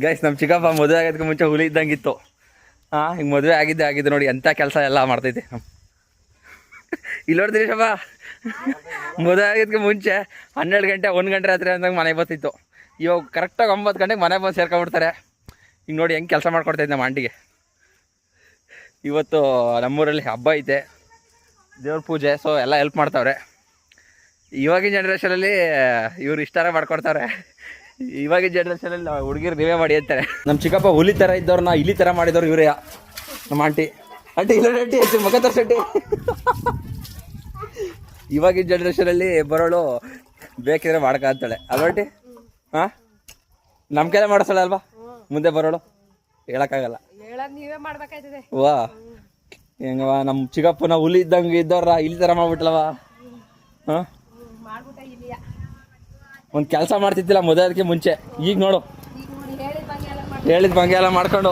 Guys ನಮ್ಮ ಚಿಕ್ಕಪ್ಪ ಮದುವೆ ಆಗೋದಕ್ಕೆ ಮುಂಚೆ ಹುಲಿ ಇದ್ದಂಗಿತ್ತು. ಈಗ ಮದುವೆ ಆಗಿದ್ದು ನೋಡಿ ಎಂಥ ಕೆಲಸ ಎಲ್ಲ ಮಾಡ್ತೈತೆ. ಇಲ್ಲಿ ನೋಡ್ತೀರಿ ಶಬ, ಮದುವೆ ಆಗಿದ್ದಕ್ಕೆ ಮುಂಚೆ 12 ಗಂಟೆ 1 ಗಂಟೆ ರಾತ್ರಿ ಅಂದಾಗ ಮನೆಗೆ ಬರ್ತಿತ್ತು. ಇವಾಗ ಕರೆಕ್ಟಾಗಿ 9 ಗಂಟೆಗೆ ಮನೆಗೆ ಬಂದು ಸೇರ್ಕೊಂಡ್ಬಿಡ್ತಾರೆ. ಈಗ ನೋಡಿ ಹೆಂಗೆ ಕೆಲಸ ಮಾಡ್ಕೊಡ್ತೈತೆ ನಮ್ಮ ಆಂಟಿಗೆ. ಇವತ್ತು ನಮ್ಮೂರಲ್ಲಿ ಹಬ್ಬ ಐತೆ, ದೇವ್ರ ಪೂಜೆ, ಸೊ ಎಲ್ಲ ಹೆಲ್ಪ್ ಮಾಡ್ತಾವ್ರೆ. ಇವಾಗಿನ ಜನ್ರೇಷನಲ್ಲಿ ಇವ್ರು ಇಷ್ಟಾರ ಮಾಡ್ಕೊಡ್ತಾರೆ. ಇವಾಗಿನ ಜನ್ರೇಷನಲ್ಲಿ ಹುಡುಗಿರು ನೀವೇ ಮಾಡಿ ಅಂತಾರೆ. ನಮ್ಮ ಚಿಕ್ಕಪ್ಪ ಹುಲಿ ಥರ ಇದ್ದವ್ರನ್ನ ಇಲಿ ಥರ ಮಾಡಿದವ್ರು ಇವರೇ ನಮ್ಮ ಆಂಟಿ. ಇಲ್ಲ ಆಂಟಿ ಮಗ ತರ್ಸಂಟಿ. ಇವಾಗಿನ ಜನ್ರೇಷನಲ್ಲಿ ಬರೋಳು ಬೇಕಿದ್ರೆ ಮಾಡ್ಕೊಂತಾಳೆ ಅಲ್ವಾಟಿ. ಹಾಂ ನಮ್ಮ ಕೈಲೇ ಮಾಡಿಸ್ತಾಳೆ ಅಲ್ವಾ ಮುಂದೆ ಬರೋಳು, ಹೇಳೋಕ್ಕಾಗಲ್ಲ. ವಾ ಹೆಂಗವ ನಮ್ಮ ಚಿಕ್ಕಪ್ಪನ ಹುಲಿ ಇದ್ದಂಗೆ ಇದ್ದವ್ರ ಇಲ್ಲಿ ಥರ ಮಾಡ್ಬಿಟ್ಲವ. ಹಾಂ ಒಂದು ಕೆಲಸ ಮಾಡ್ತಿದ್ದಿಲ್ಲ ಮದುವೆದಕ್ಕೆ ಮುಂಚೆ. ಈಗ ನೋಡು ಹೇಳಿದ ಭಂಗಿ ಎಲ್ಲ ಮಾಡ್ಕೊಂಡು